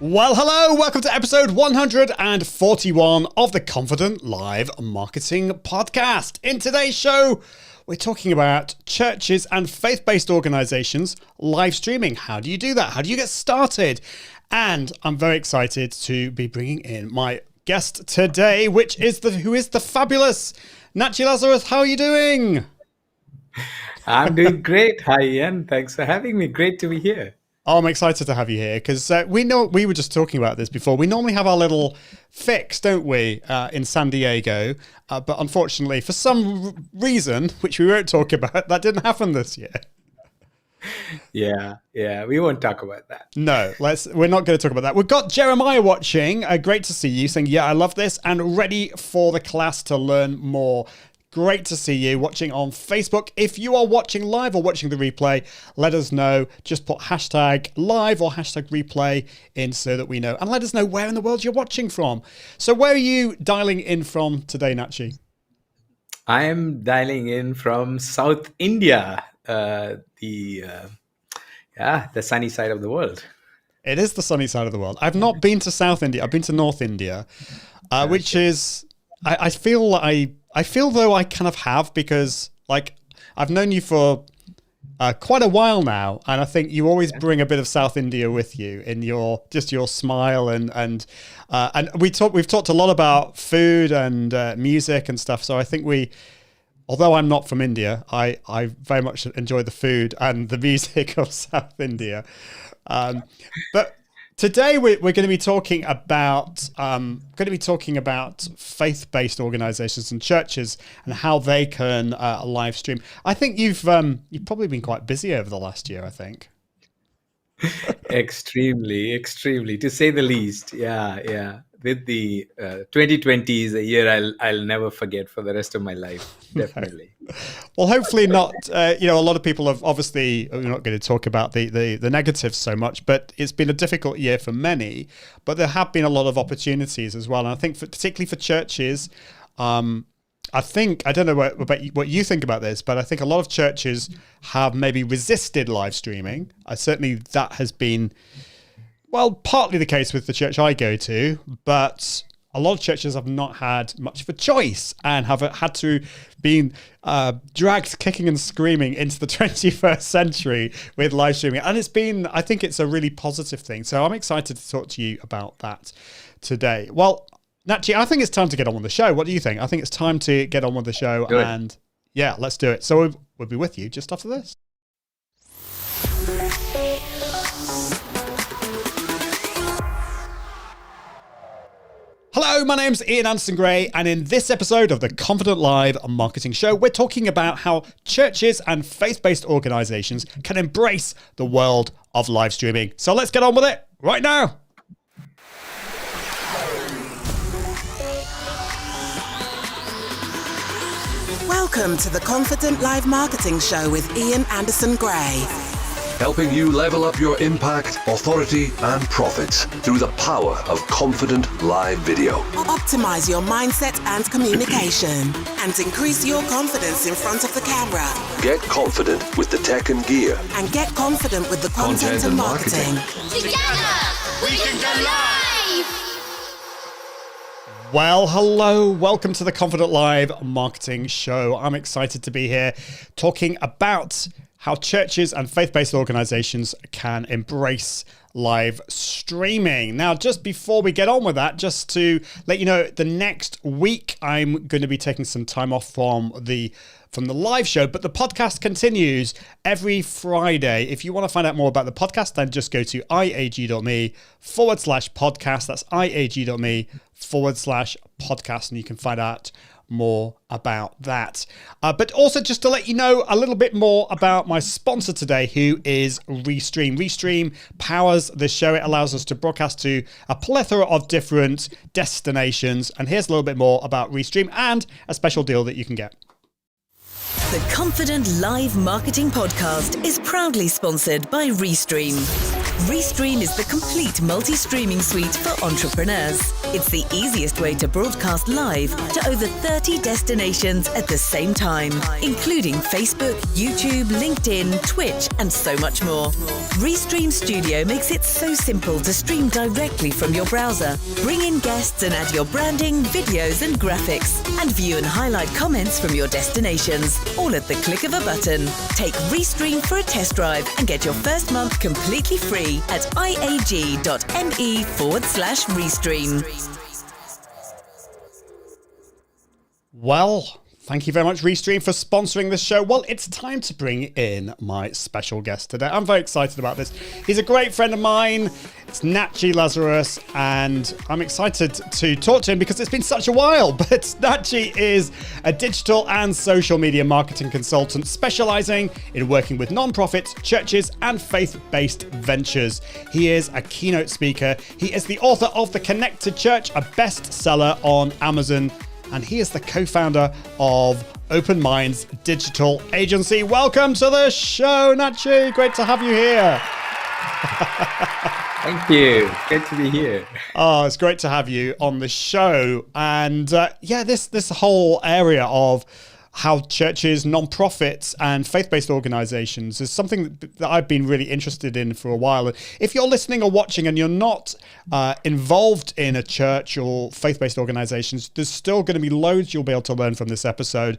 Well, hello, welcome to episode 141 of the Confident Live Marketing Podcast. In today's show, we're talking about churches and faith-based organizations live streaming. How do you do that? How do you get started? And I'm very excited to be bringing in my guest today, who is the fabulous Natchi Lazarus. How are you doing? I'm doing great. Hi, Ian. Thanks for having me. Great to be here. Oh, I'm excited to have you here because we were just talking about this before. We normally have our little fix, don't we, in San Diego? But unfortunately, for some reason, which we won't talk about, that didn't happen this year. Yeah, we won't talk about that. No, we're not going to talk about that. We've got Jeremiah watching. Great to see you, saying, yeah, I love this, and ready for the class to learn more. Great to see you watching on Facebook. If you are watching live or watching the replay, let us know. Just put hashtag live or hashtag replay in so that we know. And let us know where in the world you're watching from. So where are you dialing in from today, Natchi? I am dialing in from South India, the sunny side of the world. It is the sunny side of the world. I've not been to South India. I've been to North India, which is, I feel though I kind of have, because like I've known you for quite a while now, and I think you always bring a bit of South India with you in your smile and we've talked a lot about food and music and stuff. So I think we although I'm not from India, I very much enjoy the food and the music of South India. But today we're going to be talking about faith-based organizations and churches and how they can live stream. I think you've probably been quite busy over the last year, I think. Extremely, to say the least. Yeah. With the 2020 is a year I'll never forget for the rest of my life. Definitely. Well, hopefully not. A lot of people have obviously. We're not going to talk about the negatives so much, but it's been a difficult year for many. But there have been a lot of opportunities as well, and I think particularly for churches. I don't know what you think about this, but I think a lot of churches have maybe resisted live streaming. Certainly that has been, well, partly the case with the church I go to, but a lot of churches have not had much of a choice and have had to be dragged kicking and screaming into the 21st century with live streaming. And I think it's a really positive thing. So I'm excited to talk to you about that today. Well, Natchi, I think it's time to get on with the show. What do you think? I think it's time to get on with the show. And yeah, let's do it. So we'll be with you just after this. Hello, my name's Ian Anderson Gray, and in this episode of the Confident Live Marketing Show, we're talking about how churches and faith-based organizations can embrace the world of live streaming. So let's get on with it right now. Welcome to the Confident Live Marketing Show with Ian Anderson Gray. Helping you level up your impact, authority, and profits through the power of confident live video. Optimize your mindset and communication and increase your confidence in front of the camera. Get confident with the tech and gear. And get confident with the content and marketing. Together, we can go live! Well, hello. Welcome to the Confident Live Marketing Show. I'm excited to be here talking about how churches and faith-based organizations can embrace live streaming. Now, just before we get on with that, just to let you know, the next week I'm going to be taking some time off from the live show, but the podcast continues every Friday. If you want to find out more about the podcast, then just go to iag.me/podcast. That's iag.me/podcast, and you can find out more about that. But also just to let you know a little bit more about my sponsor today, who is Restream. Restream powers the show. It allows us to broadcast to a plethora of different destinations. And here's a little bit more about Restream and a special deal that you can get. The Confident Live Marketing Podcast is proudly sponsored by Restream. Restream is the complete multi-streaming suite for entrepreneurs. It's the easiest way to broadcast live to over 30 destinations at the same time, including Facebook, YouTube, LinkedIn, Twitch, and so much more. Restream Studio makes it so simple to stream directly from your browser, bring in guests and add your branding, videos, and graphics, and view and highlight comments from your destinations, all at the click of a button. Take Restream for a test drive and get your first month completely free at iag.me/Restream. Well, thank you very much, Restream, for sponsoring this show. Well, it's time to bring in my special guest today. I'm very excited about this. He's a great friend of mine. It's Natchi Lazarus, and I'm excited to talk to him because it's been such a while. But Natchi is a digital and social media marketing consultant specializing in working with nonprofits, churches, and faith-based ventures. He is a keynote speaker. He is the author of The Connected Church, a bestseller on Amazon, and he is the co-founder of Open Minds Digital Agency. Welcome to the show, Natchi. Great to have you here. Thank you. Good to be here. Oh, it's great to have you on the show. And this whole area of how churches, nonprofits, and faith-based organizations is something that I've been really interested in for a while. If you're listening or watching and you're not involved in a church or faith-based organizations, there's still going to be loads you'll be able to learn from this episode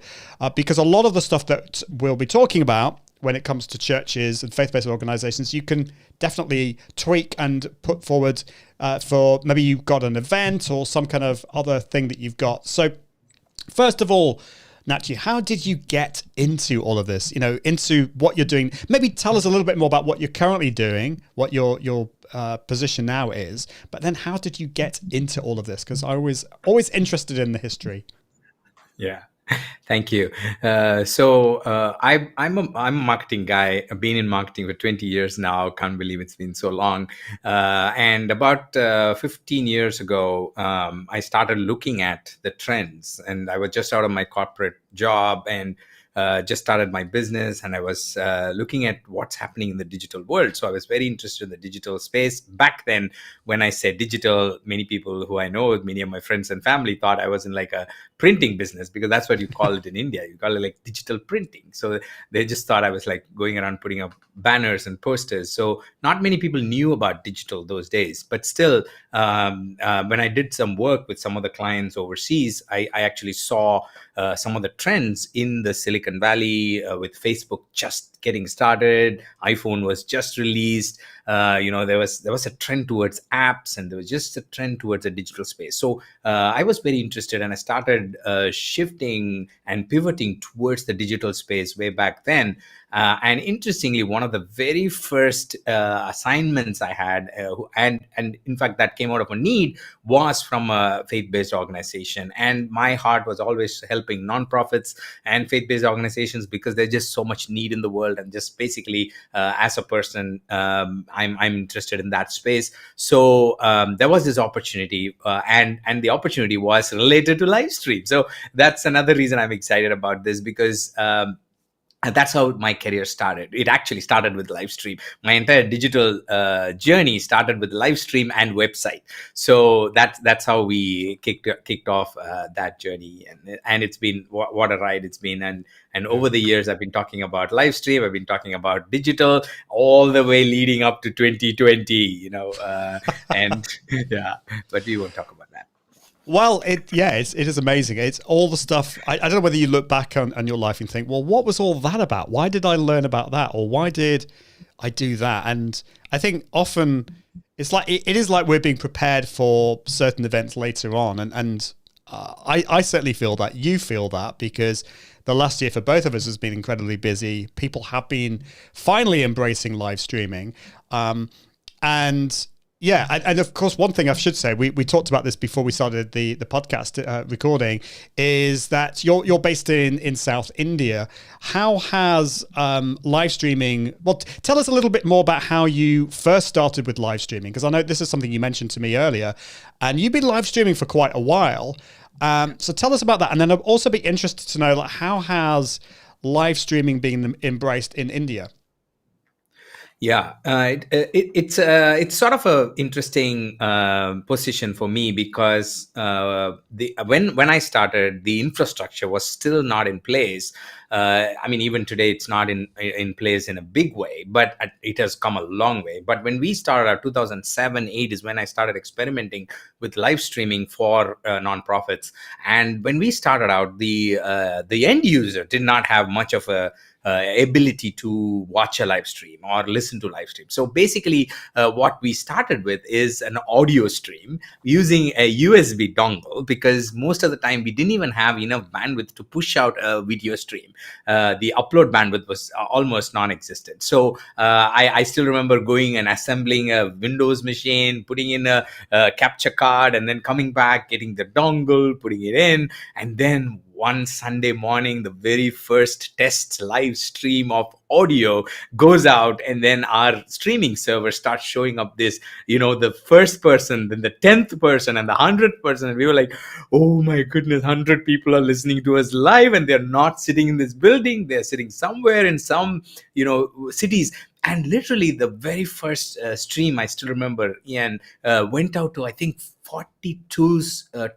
because a lot of the stuff that we'll be talking about when it comes to churches and faith-based organizations, you can definitely tweak and put forward for maybe you've got an event or some kind of other thing that you've got. So first of all, Natchi, how did you get into all of this? Into what you're doing? Maybe tell us a little bit more about what you're currently doing, what your position now is. But then, how did you get into all of this? Because I was always interested in the history. Yeah. Thank you. I'm a marketing guy. I've been in marketing for 20 years now. Can't believe it's been so long. And about 15 years ago, I started looking at the trends. And I was just out of my corporate job and just started my business, and I was looking at what's happening in the digital world. So I was very interested in the digital space. Back then, when I said digital, many people who I know, many of my friends and family, thought I was in like a printing business, because that's what you call it in India. You call it like digital printing. So they just thought I was like going around putting up banners and posters. So not many people knew about digital those days. But still, when I did some work with some of the clients overseas, I actually saw some of the trends in the Silicon Valley with Facebook just getting started. iPhone was just released. There was a trend towards apps, and there was just a trend towards a digital space. So I was very interested, and I started shifting and pivoting towards the digital space way back then. And interestingly, one of the very first assignments I had, and in fact that came out of a need, was from a faith-based organization. And my heart was always helping nonprofits and faith-based organizations, because there's just so much need in the world. And just basically, as a person, I'm interested in that space. So there was this opportunity, and the opportunity was related to live stream. So that's another reason I'm excited about this, because and that's how my career started. It actually started with live stream. My entire digital journey started with live stream and website. So that's how we kicked off that journey. And it's been what a ride it's been. And over the years, I've been talking about live stream. I've been talking about digital all the way leading up to 2020. And yeah, but we won't talk about that. Well, it is amazing. It's all the stuff. I don't know whether you look back on your life and think, well, what was all that about? Why did I learn about that? Or why did I do that? And I think often it's like, it is like we're being prepared for certain events later on. And I certainly feel that. You feel that, because the last year for both of us has been incredibly busy. People have been finally embracing live streaming. Yeah, and of course, one thing I should say, we talked about this before we started the podcast recording, is that you're based in South India. How has live streaming? Well, tell us a little bit more about how you first started with live streaming, because I know this is something you mentioned to me earlier, and you've been live streaming for quite a while. So tell us about that, and then I'd also be interested to know, like, how has live streaming been embraced in India? Yeah, it's sort of a interesting position for me, because when I started, the infrastructure was still not in place. Even today, it's not in place in a big way, but it has come a long way. But when we started out, 2007-8 is when I started experimenting with live streaming for nonprofits. And when we started out, the end user did not have much of a ability to watch a live stream or listen to live stream. So basically, what we started with is an audio stream using a USB dongle, because most of the time we didn't even have enough bandwidth to push out a video stream. The upload bandwidth was almost non-existent. So I still remember going and assembling a Windows machine, putting in a capture card, and then coming back, getting the dongle, putting it in, and then one Sunday morning, the very first test live stream of audio goes out, and then our streaming server starts showing up this, the first person, then the 10th person, and the 100th person. And we were like, oh my goodness, 100 people are listening to us live, and they're not sitting in this building. They're sitting somewhere in some, cities. And literally the very first stream, I still remember, Ian, went out to, I think, 42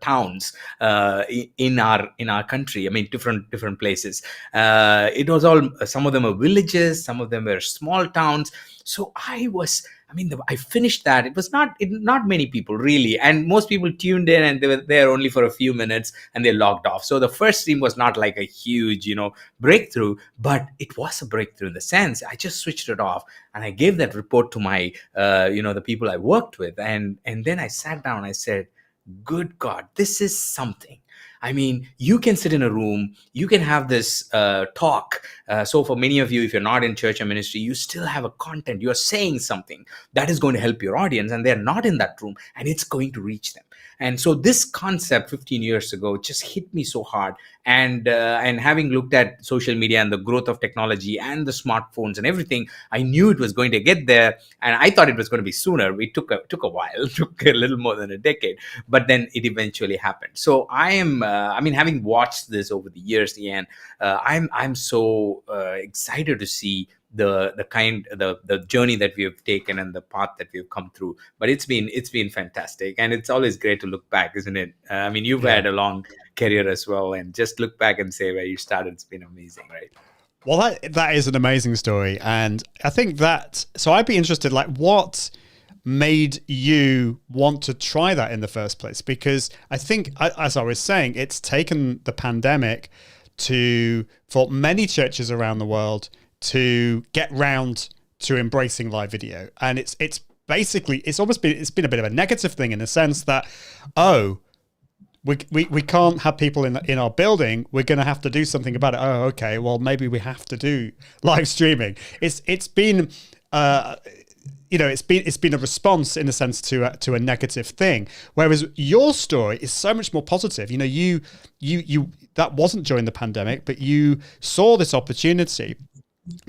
towns in our country. I mean, different places. It was all, some of them are villages, some of them were small towns. So I finished that. It was not many people really, and most people tuned in and they were there only for a few minutes and they logged off. So the first stream was not like a huge, breakthrough, but it was a breakthrough in the sense I just switched it off and I gave that report to my, the people I worked with, and then I sat down. I said, "Good God, this is something." I mean, you can sit in a room, you can have this talk. So for many of you, if you're not in church or ministry, you still have a content. You're saying something that is going to help your audience, and they're not in that room, and it's going to reach them. And so this concept 15 years ago just hit me so hard. And having looked at social media and the growth of technology and the smartphones and everything, I knew it was going to get there, and I thought it was going to be sooner. It took a while, it took a little more than a decade, but then it eventually happened. So I am, having watched this over the years, Ian, I'm so excited to see the journey that we have taken and the path that we've come through. But it's been fantastic, and it's always great to look back, isn't it? You've had a long career as well, and just look back and say where you started. It's been amazing, right? Well, that is an amazing story, and I think that. So I'd be interested, like, what made you want to try that in the first place? Because I think, as I was saying, it's taken the pandemic for many churches around the world to get round to embracing live video, and it's basically it's been a bit of a negative thing in the sense that we can't have people in our building. We're going to have to do something about it. Oh, okay. Well, maybe we have to do live streaming. It's been it's been a response in a sense to a negative thing. Whereas your story is so much more positive. You that wasn't during the pandemic, but you saw this opportunity.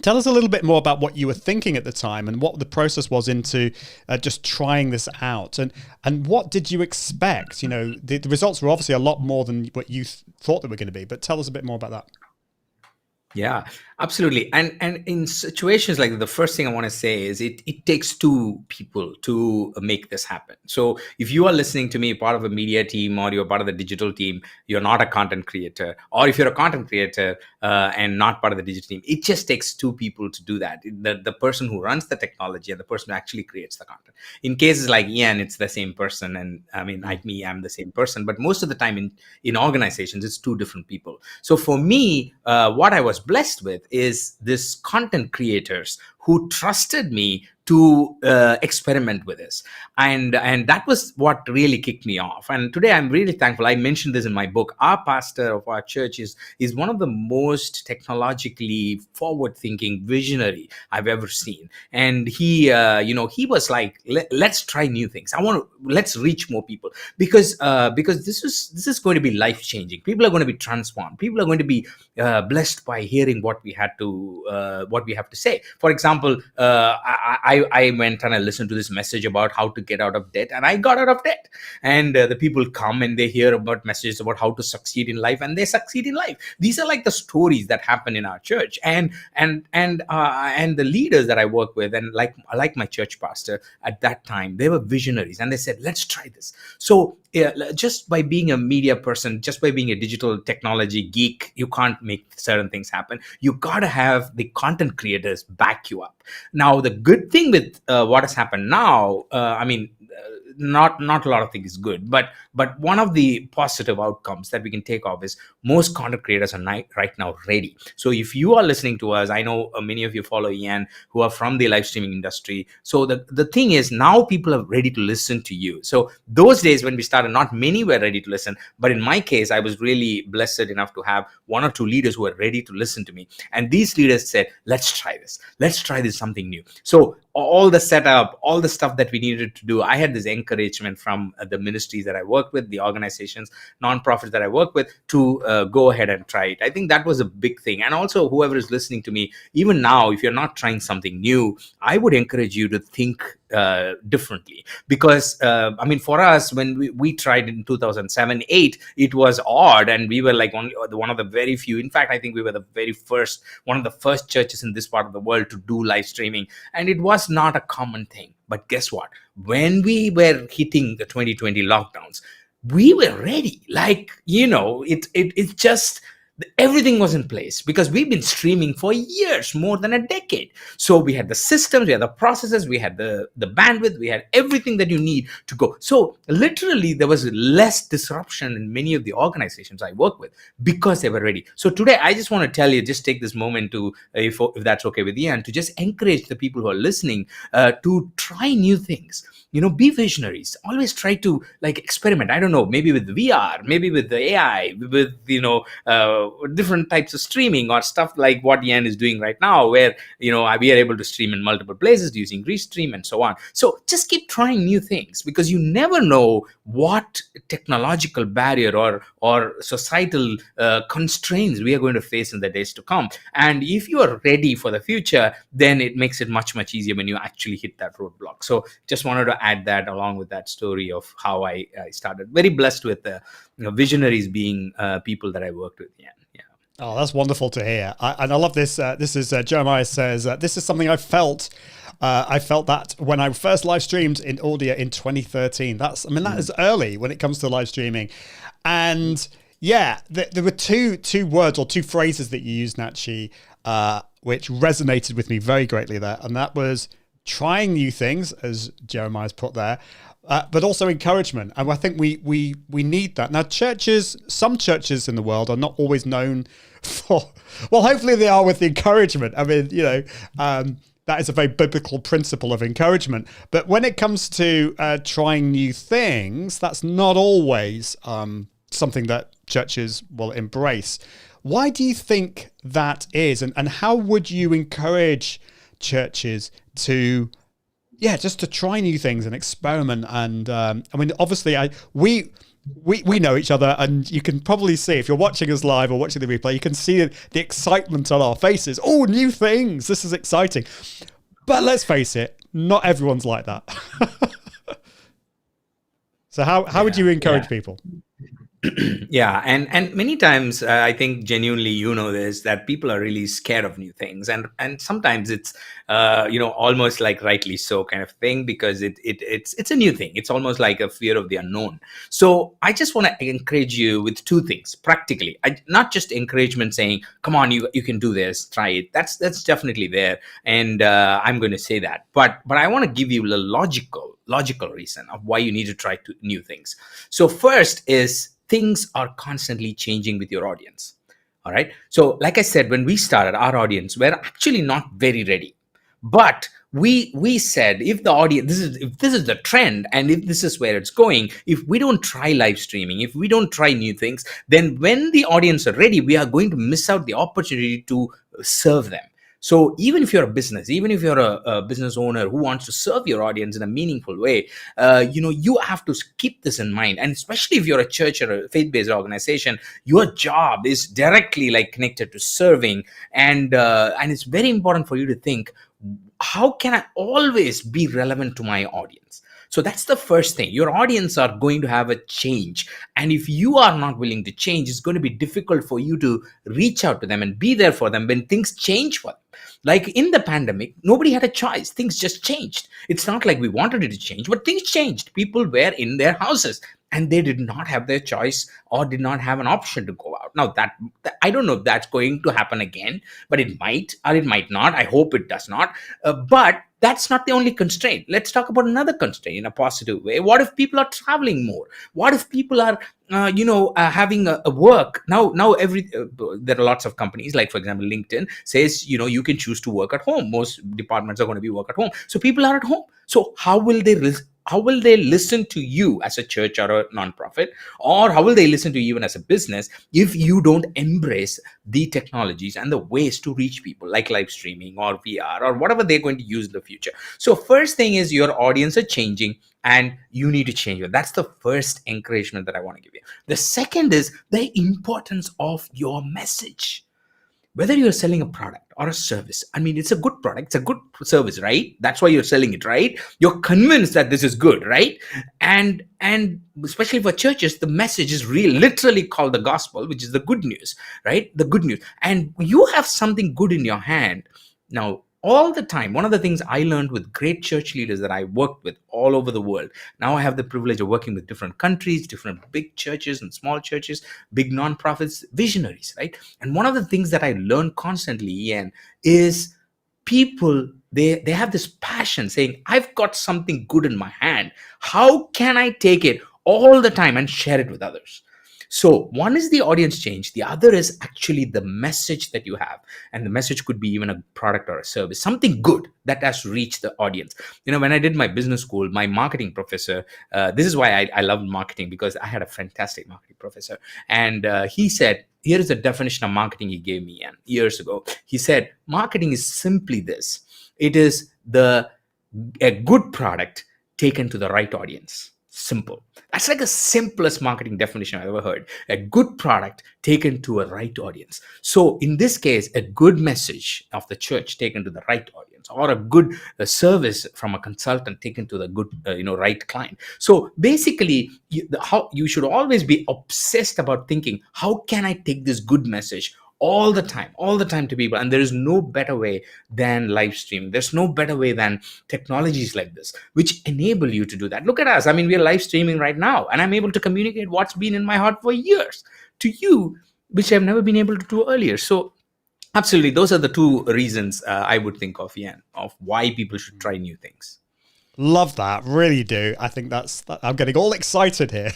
Tell us a little bit more about what you were thinking at the time and what the process was into just trying this out. And what did you expect? The results were obviously a lot more than what you thought they were going to be, but tell us a bit more about that. Yeah, absolutely. And in situations like that, the first thing I want to say is it takes two people to make this happen. So if you are listening to me, part of a media team, or you're part of the digital team, you're not a content creator, or if you're a content creator and not part of the digital team, it just takes two people to do that. The person who runs the technology and the person who actually creates the content. In cases like Ian, it's the same person. And like me, I'm the same person. But most of the time in organizations, it's two different people. So for me, what I was blessed with is this content creators who trusted me to experiment with this, and that was what really kicked me off. And today I'm really thankful. I mentioned this in my book. Our pastor of our church is one of the most technologically forward-thinking visionary I've ever seen. And he was like, let's try new things. Let's reach more people, because this is going to be life-changing. People are going to be transformed. People are going to be blessed by hearing what we have to say. For example, I went and I listened to this message about how to get out of debt, and I got out of debt. And the people come and they hear about messages about how to succeed in life, and they succeed in life. These are like the stories that happen in our church, and the leaders that I work with, and like my church pastor at that time, they were visionaries, and they said, let's try this. So just by being a media person, just by being a digital technology geek, you can't make certain things happen. You got to have the content creators back you up. Now, the good thing with what has happened now, not a lot of things is good, but one of the positive outcomes that we can take off is most content creators are right now ready. So if you are listening to us, I know many of you follow Ian who are from the live streaming industry. So the thing is, now people are ready to listen to you. So those days when we started, not many were ready to listen, but in my case, I was really blessed enough to have one or two leaders who were ready to listen to me. And these leaders said, let's try this something new. So all the setup, all the stuff that we needed to do, I had this encouragement from the ministries that I work with, the organizations, nonprofits that I work with, to go ahead and try it. I think that was a big thing. And also, whoever is listening to me, even now, if you're not trying something new, I would encourage you to think differently. Because for us, when we tried in 2007-8, it was odd, and we were like one of the very few. In fact, I think we were one of the first churches in this part of the world to do live streaming, and it was not a common thing. But guess what? When we were hitting the 2020 lockdowns, we were ready. Like, it's just Everything was in place because we've been streaming for years, more than a decade. So we had the systems, we had the processes, we had the bandwidth, we had everything that you need to go. So literally there was less disruption in many of the organizations I work with because they were ready. So today I just want to tell you, just take this moment to, if that's okay with Ian, to just encourage the people who are listening to try new things. Be visionaries. Always try to experiment. I don't know, maybe with VR, maybe with the AI, with different types of streaming or stuff like what Ian is doing right now, where we are able to stream in multiple places using Restream and so on. So just keep trying new things, because you never know what technological barrier or societal constraints we are going to face in the days to come. And if you are ready for the future, then it makes it much easier when you actually hit that roadblock. So just wanted to add that along with that story of how I started. Very blessed with the visionaries being people that I worked with. Yeah. Oh, that's wonderful to hear. And I love this. This is Jeremiah says, this is something I felt. I felt that when I first live streamed in audio in 2013. That is early when it comes to live streaming. And yeah, there were two words or two phrases that you used, Natchi, which resonated with me very greatly there. And that was trying new things, as Jeremiah's put there, but also encouragement. And I think we need that. Now, some churches in the world are not always known for, well, hopefully they are with the encouragement. I mean, that is a very biblical principle of encouragement. But when it comes to trying new things, that's not always something that churches will embrace. Why do you think that is? And how would you encourage churches to just to try new things and experiment? And obviously we know each other, and you can probably see, if you're watching us live or watching the replay, you can see the excitement on our faces. Oh, new things, this is exciting. But let's face it, not everyone's like that. So how would you encourage people? Yeah, and many times I think genuinely this, that people are really scared of new things, and sometimes it's almost like rightly so kind of thing, because it's a new thing. It's almost like a fear of the unknown. So I just want to encourage you with two things practically. Not just encouragement saying, come on, you can do this, try it. That's definitely there, and I'm going to say that. But I want to give you a logical reason of why you need to try new things. So first is, things are constantly changing with your audience. All right. So like I said, when we started, our audience were actually not very ready. But we said, if the audience, if this is the trend, and if this is where it's going, if we don't try live streaming, if we don't try new things, then when the audience are ready, we are going to miss out the opportunity to serve them. So even if you're a business, even if you're a business owner who wants to serve your audience in a meaningful way, you have to keep this in mind. And especially if you're a church or a faith-based organization, your job is directly connected to serving. And it's very important for you to think, how can I always be relevant to my audience? So that's the first thing. Your audience are going to have a change. And if you are not willing to change, it's going to be difficult for you to reach out to them and be there for them when things change for them. Like in the pandemic, nobody had a choice. Things just changed. It's not like we wanted it to change, but things changed. People were in their houses and they did not have their choice or did not have an option to go out. Now that I don't know if that's going to happen again, but it might or it might not. I hope it does not. But that's not the only constraint. Let's talk about another constraint in a positive way. What if people are traveling more? What if people are, having a work now? There are lots of companies, like for example, LinkedIn says, you can choose to work at home. Most departments are going to be work at home. So people are at home. So how will they listen to you as a church or a nonprofit, or how will they listen to you even as a business if you don't embrace the technologies and the ways to reach people like live streaming or VR or whatever they're going to use in the future? So first thing is, your audience are changing and you need to change it. That's the first encouragement that I want to give you. The second is the importance of your message. Whether you're selling a product or a service, it's a good product, it's a good service, right? That's why you're selling it, right? You're convinced that this is good, right? And especially for churches, the message is literally called the gospel, which is the good news, right? The good news. And you have something good in your hand. Now, all the time. One of the things I learned with great church leaders that I worked with all over the world. Now I have the privilege of working with different countries, different big churches and small churches, big nonprofits, visionaries, right? And one of the things that I learned constantly, Ian, is people, they have this passion saying, I've got something good in my hand. How can I take it all the time and share it with others? So one is the audience change. The other is actually the message that you have. And the message could be even a product or a service, something good that has reached the audience. When I did my business school, my marketing professor, this is why I love marketing, because I had a fantastic marketing professor. And he said, here is the definition of marketing he gave me years ago. He said, marketing is simply this. It is a good product taken to the right audience. Simple. That's like the simplest marketing definition I've ever heard. A good product taken to a right audience. So in this case, a good message of the church taken to the right audience, or a good service from a consultant taken to the good, right client. So basically, you should always be obsessed about thinking, how can I take this good message all the time to people? And there is no better way than live streaming. There's no better way than technologies like this, which enable you to do that. Look at us. I mean, we are live streaming right now, and I'm able to communicate what's been in my heart for years to you, which I've never been able to do earlier. So absolutely, those are the two reasons I would think of, Ian, of why people should try new things. Love that, really do. I think I'm getting all excited here.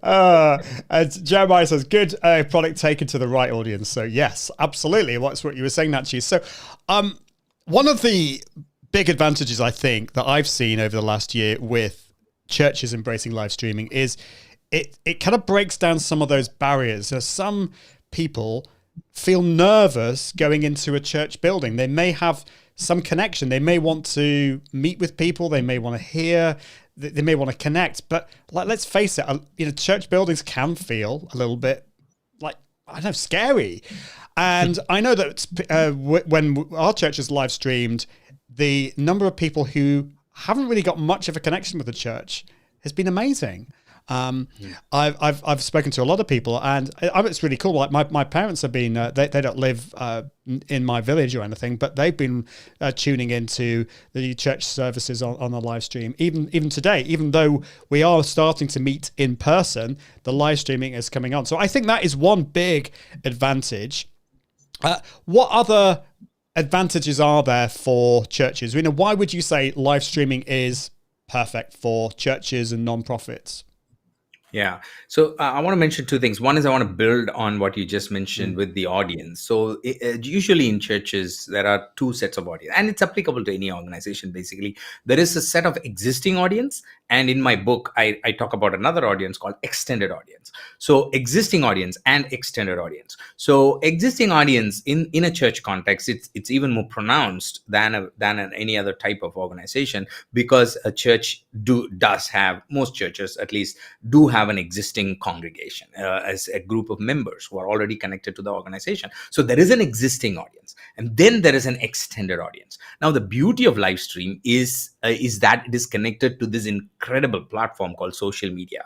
And Jeremiah says, good product taken to the right audience. So yes, absolutely. That's what you were saying, Natchi. So one of the big advantages I think that I've seen over the last year with churches embracing live streaming is it kind of breaks down some of those barriers. So some people feel nervous going into a church building. They may have some connection. They may want to meet with people. They may want to hear. They may want to connect. But let's face it, church buildings can feel a little bit like, I don't know, scary. And I know that when our church is live streamed, the number of people who haven't really got much of a connection with the church has been amazing. I've spoken to a lot of people, and it's really cool. Like my parents have been, they don't live in my village or anything, but they've been tuning into the church services on the live stream. Even today, even though we are starting to meet in person, the live streaming is coming on. So I think that is one big advantage. What other advantages are there for churches? Why would you say live streaming is perfect for churches and non-profits? Yeah. So I want to mention two things. One is I want to build on what you just mentioned with the audience. So usually in churches, there are two sets of audience, and it's applicable to any organization, basically. There is a set of existing audience. And in my book, I talk about another audience called extended audience. So existing audience and extended audience. So existing audience in a church context, it's even more pronounced than any other type of organization, because a church does have, most churches at least, do have an existing congregation as a group of members who are already connected to the organization. So there is an existing audience, and then there is an extended audience. Now, the beauty of live stream is that it is connected to this incredible platform called social media.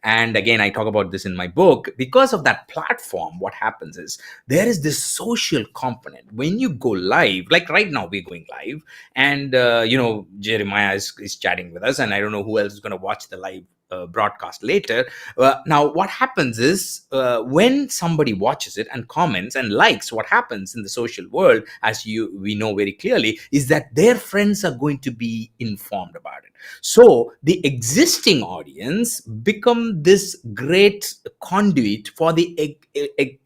And again, I talk about this in my book. Because of that platform, what happens is there is this social component. When you go live, like right now, we're going live, and Jeremiah is chatting with us, and I don't know who else is going to watch the live broadcast later. Now, what happens is when somebody watches it and comments and likes, what happens in the social world, as we know very clearly, is that their friends are going to be informed about it. So the existing audience become this great conduit for the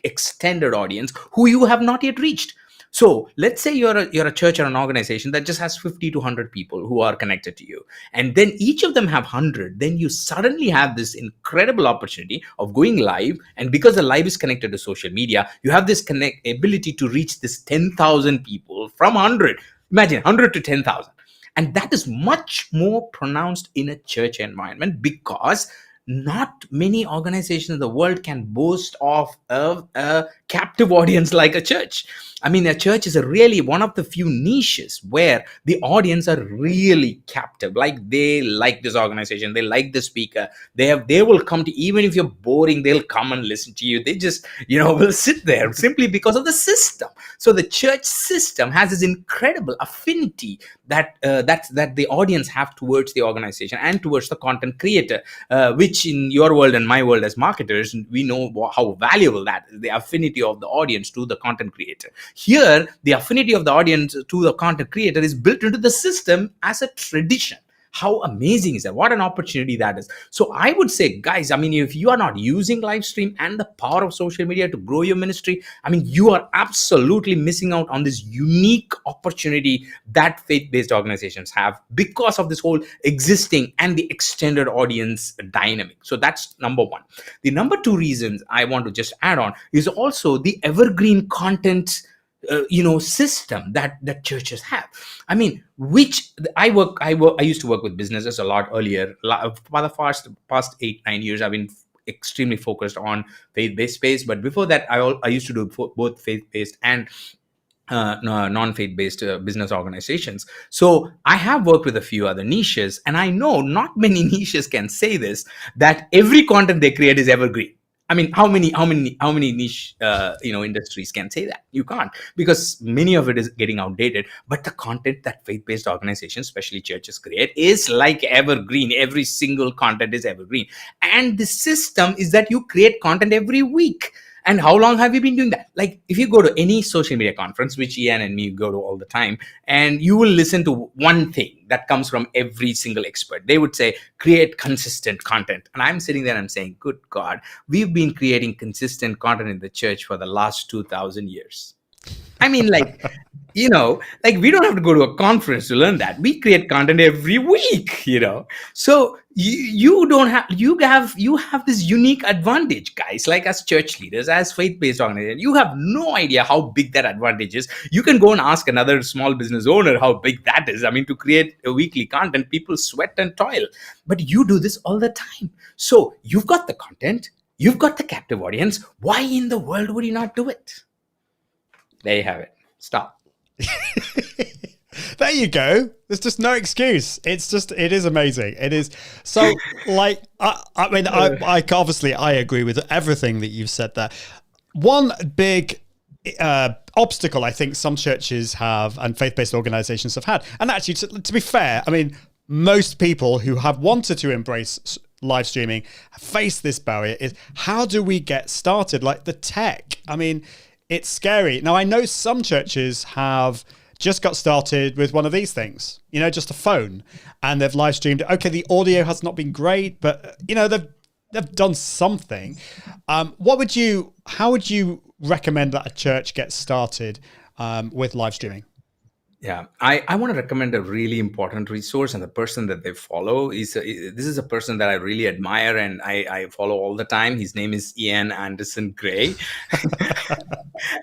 extended audience who you have not yet reached. So let's say you're a church or an organization that just has 50 to 100 people who are connected to you, and then each of them have 100. Then you suddenly have this incredible opportunity of going live, and because the live is connected to social media, you have this ability to reach this 10,000 people from 100. Imagine 100 to 10,000. And that is much more pronounced in a church environment, because not many organizations in the world can boast of a captive audience like a church. I mean, a church is really one of the few niches where the audience are really captive. Like, they like this organization, they like the speaker, they will come to, even if you're boring, they'll come and listen to you. They just, will sit there simply because of the system. So the church system has this incredible affinity that the audience have towards the organization and towards the content creator, which in your world and my world as marketers, we know how valuable that is, the affinity of the audience to the content creator. Here, the affinity of the audience to the content creator is built into the system as a tradition. How amazing is that? What an opportunity that is. So I would say, guys, I mean, if you are not using live stream and the power of social media to grow your ministry, I mean, you are absolutely missing out on this unique opportunity that faith-based organizations have because of this whole existing and the extended audience dynamic. So that's number one. The number two reasons I want to just add on is also the evergreen content system that churches have. I mean, which I used to work with businesses a lot earlier. For the past 8-9 years, I've been extremely focused on faith-based space. But before that, I used to do both faith-based and non-faith-based business organizations. So I have worked with a few other niches, and I know not many niches can say this, that every content they create is evergreen. I mean, how many niche industries can say that? You can't, because many of it is getting outdated. But the content that faith-based organizations, especially churches, create is like evergreen. Every single content is evergreen, and the system is that you create content every week. And how long have you been doing that? Like, if you go to any social media conference, which Ian and me go to all the time, and you will listen to one thing that comes from every single expert. They would say, create consistent content. And I'm sitting there and I'm saying, good God, we've been creating consistent content in the church for the last 2,000 years. I mean, we don't have to go to a conference to learn that. We create content every week, So you have this unique advantage, guys, like as church leaders, as faith-based organizations. You have no idea how big that advantage is. You can go and ask another small business owner how big that is. I mean, to create a weekly content, people sweat and toil, but you do this all the time. So you've got the content, you've got the captive audience. Why in the world would you not do it? There you have it. Stop. There you go. There's just no excuse. It is amazing. It is so I obviously I agree with everything that you've said there. One big obstacle I think some churches have and faith-based organizations have had, and actually to be fair, I mean, most people who have wanted to embrace live streaming face this barrier, is how do we get started? Like the tech. I mean, it's scary. Now, I know some churches have just got started with one of these things, just a phone, and they've live streamed. Okay, the audio has not been great, but they've done something. How would you recommend that a church gets started with live streaming? Yeah, I want to recommend a really important resource, and the person that they follow this is a person that I really admire and I follow all the time. His name is Ian Anderson Gray.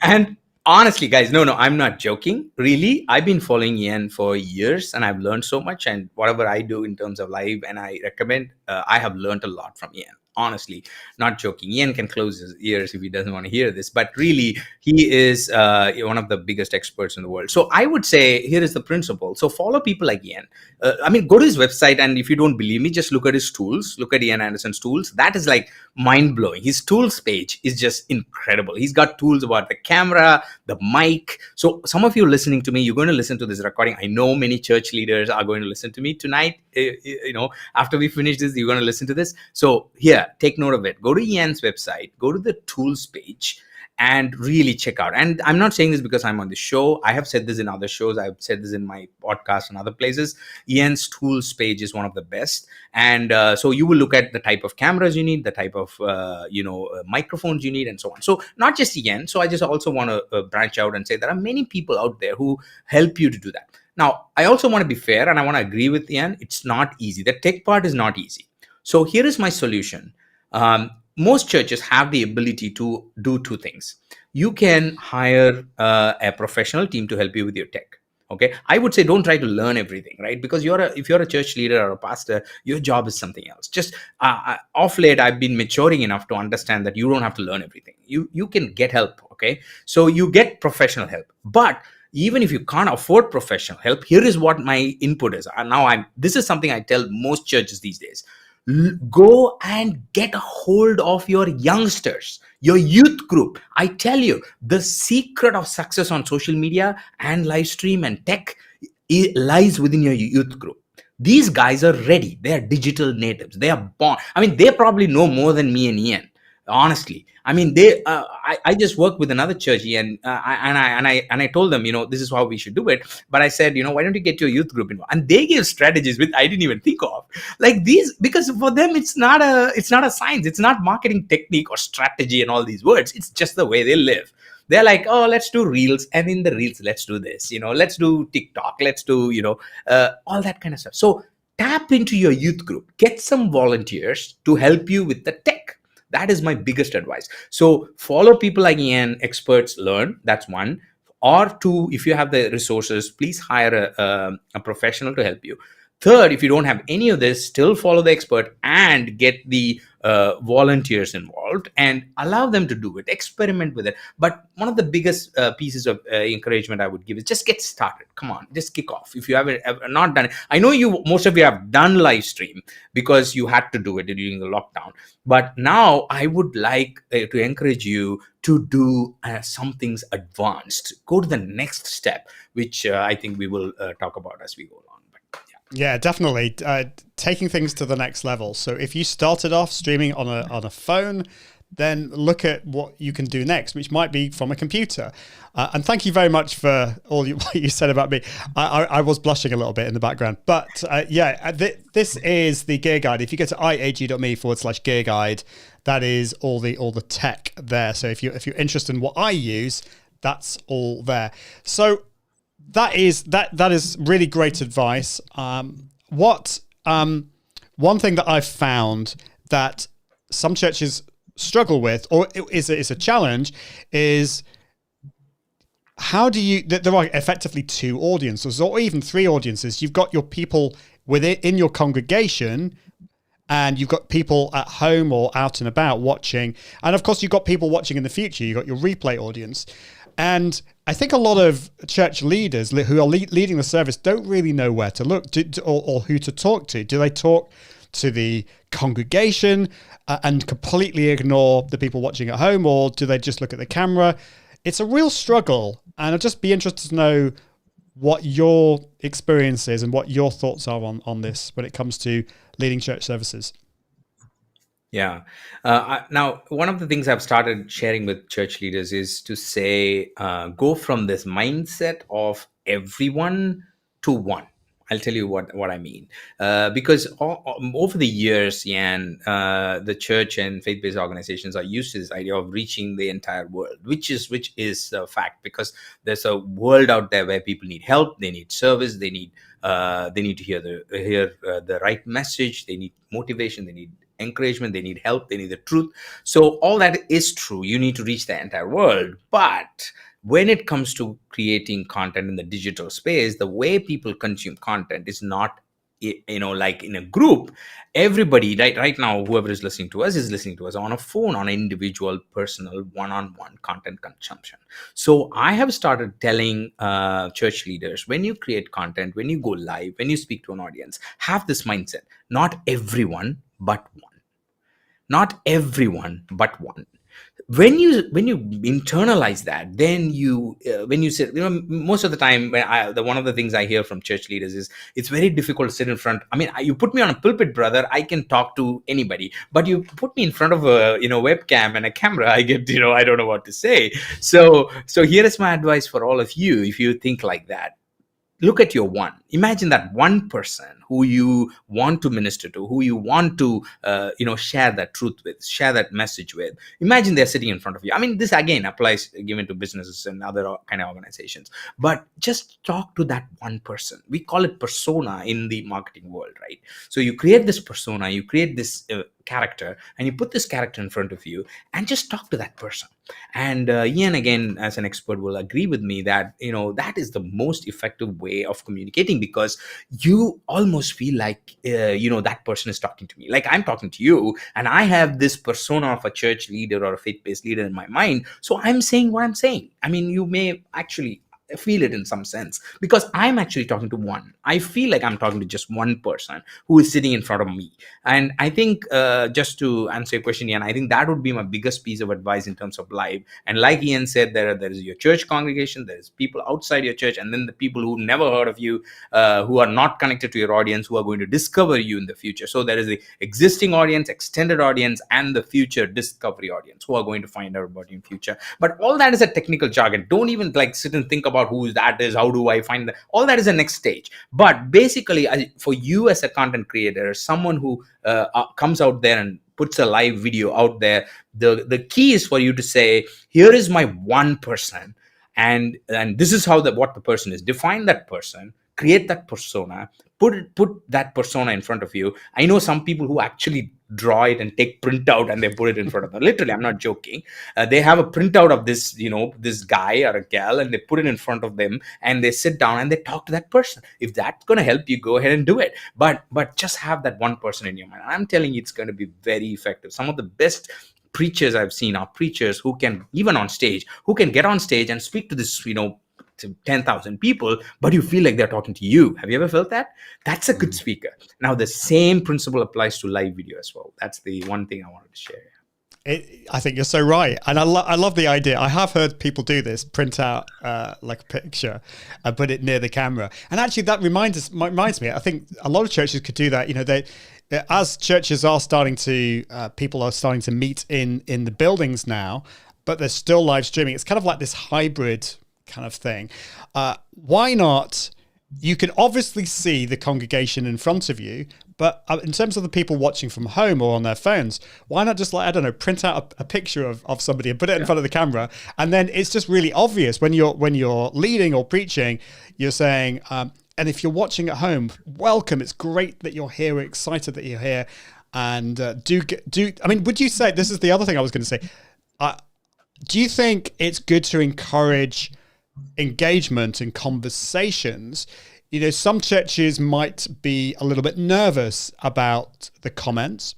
And honestly, guys, no, I'm not joking. Really, I've been following Ian for years and I've learned so much. And whatever I do in terms of live and I recommend, I have learned a lot from Ian. Honestly, not joking. Ian can close his ears if he doesn't want to hear this, but really, he is one of the biggest experts in the world. So I would say, here is the principle. So follow people like Ian. Go to his website, and if you don't believe me, just look at his tools. Look at Ian Anderson's tools. That is like mind-blowing. His tools page is just incredible. He's got tools about the camera, the mic. So some of you listening to me, you're going to listen to this recording. I know many church leaders are going to listen to me tonight. After we finish this, you're going to listen to this. So here, take note of it. Go to Ian's website, go to the tools page, and really check out. And I'm not saying this because I'm on the show. I have said this in other shows. I've said this in my podcast and other places. Ian's tools page is one of the best. And so you will look at the type of cameras you need, the type of microphones you need, and so on. So not just Ian. So I just also want to branch out and say there are many people out there who help you to do that. Now, I also want to be fair, and I want to agree with Ian. It's not easy. The tech part is not easy. So here is my solution. Most churches have the ability to do two things. You can hire a professional team to help you with your tech. Okay, I would say don't try to learn everything, right? Because if you're a church leader or a pastor, your job is something else. Just off late, I've been maturing enough to understand that you don't have to learn everything. You can get help. Okay, so you get professional help, but even if you can't afford professional help, here is what my input is. And now this is something I tell most churches these days. Go and get a hold of your youngsters, your youth group. I tell you, the secret of success on social media and live stream and tech lies within your youth group. These guys are ready. They are digital natives. They are born. I mean, they probably know more than me and Ian. Honestly, I mean, I just worked with another church, and I told them, this is how we should do it. But I said, why don't you get your youth group involved? And they gave strategies which I didn't even think of, like these, because for them it's not a science, it's not marketing technique or strategy and all these words. It's just the way they live. They're like, oh, let's do reels, and in the reels, let's do this, let's do TikTok, let's do, all that kind of stuff. So tap into your youth group, get some volunteers to help you with the tech. That is my biggest advice. So follow people like Ian, experts, learn. That's one. Or two, if you have the resources, please hire a professional to help you. Third, if you don't have any of this, still follow the expert and get the volunteers involved and allow them to do it. Experiment with it. But one of the biggest pieces of encouragement I would give is just get started. Come on, just kick off. If you haven't ever not done it, I know most of you have done live stream because you had to do it during the lockdown. But now I would like to encourage you to do some things advanced. Go to the next step, which I think we will talk about as we go along. Yeah, definitely. Taking things to the next level. So if you started off streaming on a phone, then look at what you can do next, which might be from a computer. And thank you very much for what you said about me. I was blushing a little bit in the background. But this is the gear guide. If you go to iag.me/gear guide, that is all the tech there. So if you're interested in what I use, that's all there. So that is really great advice. One thing that I've found that some churches struggle with, or is a challenge, is how do you? There are effectively two audiences, or even three audiences. You've got your people in your congregation, and you've got people at home or out and about watching, and of course you've got people watching in the future. You've got your replay audience. And I think a lot of church leaders who are leading the service don't really know where to look or who to talk to. Do they talk to the congregation and completely ignore the people watching at home, or do they just look at the camera? It's a real struggle, and I'd just be interested to know what your experience is and what your thoughts are on this when it comes to leading church services. Yeah. Now, one of the things I've started sharing with church leaders is to say, go from this mindset of everyone to one. I'll tell you what I mean. Because over the years, Jan, the church and faith-based organizations are used to this idea of reaching the entire world, which is a fact, because there's a world out there where people need help, they need service, they need to hear the right message, they need motivation, they need encouragement, they need help, they need the truth. So all that is true. You need to reach the entire world. But when it comes to creating content in the digital space, the way people consume content is not, like in a group. Everybody right now, whoever is listening to us on a phone, on an individual, personal, one-on-one content consumption. So I have started telling church leaders, when you create content, when you go live, when you speak to an audience, have this mindset: not everyone, but one. Not everyone, but one. When you internalize that, then when you sit, most of the time, one of the things I hear from church leaders is it's very difficult to sit in front. I mean, you put me on a pulpit, brother, I can talk to anybody, but you put me in front of a webcam and a camera, I get I don't know what to say. So here is my advice for all of you. If you think like that, look at your one. Imagine that one person who you want to minister to, who you want to, share that truth with, share that message with. Imagine they're sitting in front of you. I mean, this again applies given to businesses and other kind of organizations. But just talk to that one person. We call it persona in the marketing world, right? So you create this persona, you create this character, and you put this character in front of you and just talk to that person. And Ian, again, as an expert, will agree with me that, that is the most effective way of communicating, because you almost feel like, that person is talking to me. Like I'm talking to you, and I have this persona of a church leader or a faith-based leader in my mind. So I'm saying what I'm saying. I mean, you may actually feel it in some sense, because I'm actually talking to one. I feel like I'm talking to just one person who is sitting in front of me. And I think, just to answer your question, Ian, I think that would be my biggest piece of advice in terms of live. And like Ian said, there is your church congregation, there's people outside your church, and then the people who never heard of you, who are not connected to your audience, who are going to discover you in the future. So there is the existing audience, extended audience, and the future discovery audience who are going to find out about you in future. But all that is a technical jargon. Don't even sit and think about who that is, how do I find that. All that is the next stage. But basically, for you as a content creator, someone who comes out there and puts a live video out there, the key is for you to say, here is my one person, and this is how what the person is. Define that person, create that persona, put that persona in front of you. I know some people who actually draw it and take printout and they put it in front of them. Literally, I'm not joking. They have a printout of this, this guy or a gal, and they put it in front of them, and they sit down and they talk to that person. If that's going to help you, go ahead and do it. But just have that one person in your mind. I'm telling you, it's going to be very effective. Some of the best preachers I've seen are preachers who can, even on stage, who can get on stage and speak to this, to 10,000 people, but you feel like they're talking to you. Have you ever felt that? That's a good speaker. Now, the same principle applies to live video as well. That's the one thing I wanted to share. I think you're so right. And I love the idea. I have heard people do this, print out like a picture and put it near the camera. And actually that reminds me, I think a lot of churches could do that. As churches are starting to, people are starting to meet in the buildings now, but they're still live streaming. It's kind of like this hybrid kind of thing. Why not? You can obviously see the congregation in front of you, but in terms of the people watching from home or on their phones, why not just print out a picture of somebody and put it in front of the camera, and then it's just really obvious when you're leading or preaching, you're saying, and if you're watching at home, welcome. It's great that you're here. We're excited that you're here, and would you say, this is the other thing I was going to say, do you think it's good to encourage engagement and conversations? Some churches might be a little bit nervous about the comments,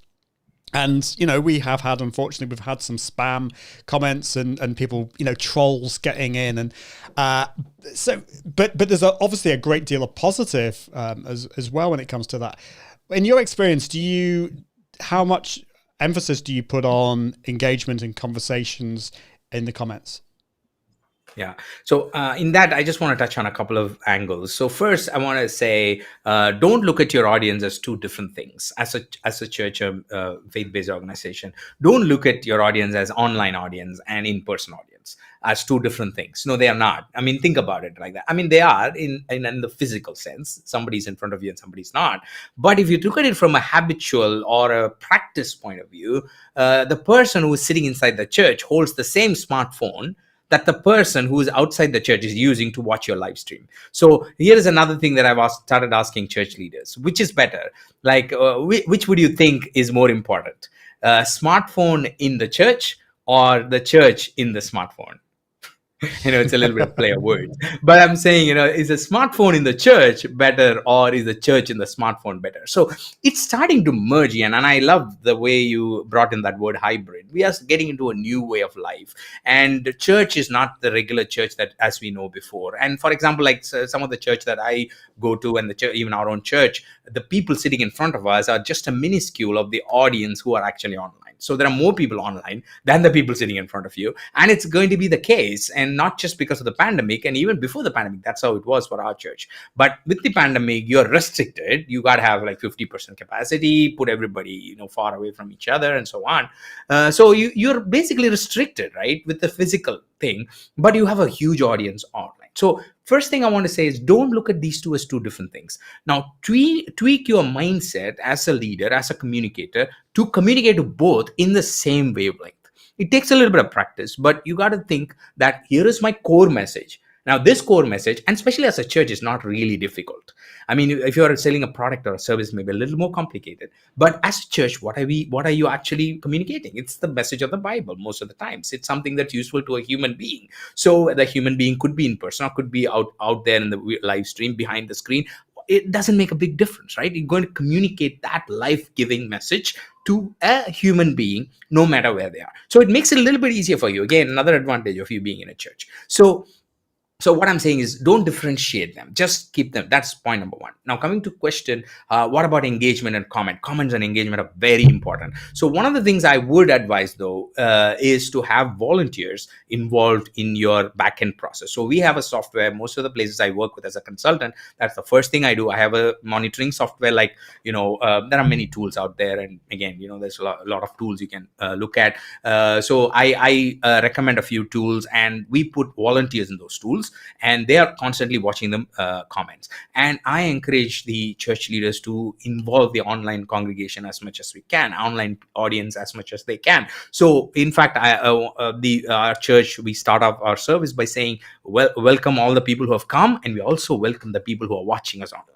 and we've had some spam comments and people, trolls getting in, and but there's obviously a great deal of positive as well when it comes to that. In your experience, how much emphasis do you put on engagement and conversations in the comments? Yeah. So in that, I just want to touch on a couple of angles. So first, I want to say, don't look at your audience as two different things. As a church, faith-based organization, don't look at your audience as online audience and in-person audience as two different things. No, they are not. I mean, think about it like that. I mean, they are in the physical sense. Somebody's in front of you and somebody's not. But if you look at it from a habitual or a practice point of view, the person who is sitting inside the church holds the same smartphone that the person who is outside the church is using to watch your live stream. So here is another thing that I've started asking church leaders, which is better? Which would you think is more important? Smartphone in the church or the church in the smartphone? It's a little bit of play of words, but I'm saying, is a smartphone in the church better, or is the church in the smartphone better? So it's starting to merge, and I love the way you brought in that word hybrid. We are getting into a new way of life, and the church is not the regular church that as we know before. And for example, like some of the church that I go to, and the church, even our own church, the people sitting in front of us are just a minuscule of the audience who are actually online. So there are more people online than the people sitting in front of you. And it's going to be the case. And not just because of the pandemic, and even before the pandemic, that's how it was for our church. But with the pandemic, you're restricted. You got to have like 50% capacity, put everybody, far away from each other and so on. So you're basically restricted, right, with the physical thing, but you have a huge audience online. So first thing I want to say is, don't look at these two as two different things. Now, tweak your mindset as a leader, as a communicator, to communicate to both in the same wavelength. It takes a little bit of practice, but you got to think that here is my core message. Now, this core message, and especially as a church, is not really difficult. I mean, if you're selling a product or a service, maybe a little more complicated. But as a church, what are you actually communicating? It's the message of the Bible most of the times. It's something that's useful to a human being. So the human being could be in person or could be out there in the live stream behind the screen. It doesn't make a big difference, right? You're going to communicate that life-giving message to a human being, no matter where they are. So it makes it a little bit easier for you. Again, another advantage of you being in a church. So what I'm saying is, don't differentiate them. Just keep them. That's point number one. Now, coming to question, what about engagement and comment? Comments and engagement are very important. So one of the things I would advise, though, is to have volunteers involved in your backend process. So we have a software. Most of the places I work with as a consultant, that's the first thing I do. I have a monitoring software. Like, there are many tools out there. And again, there's a lot of tools you can look at. So I recommend a few tools, and we put volunteers in those tools, and they are constantly watching them comments. And I encourage the church leaders to involve the online congregation as much as we can, online audience as much as they can. So in fact, our church, we start off our service by saying, welcome all the people who have come, and we also welcome the people who are watching us online.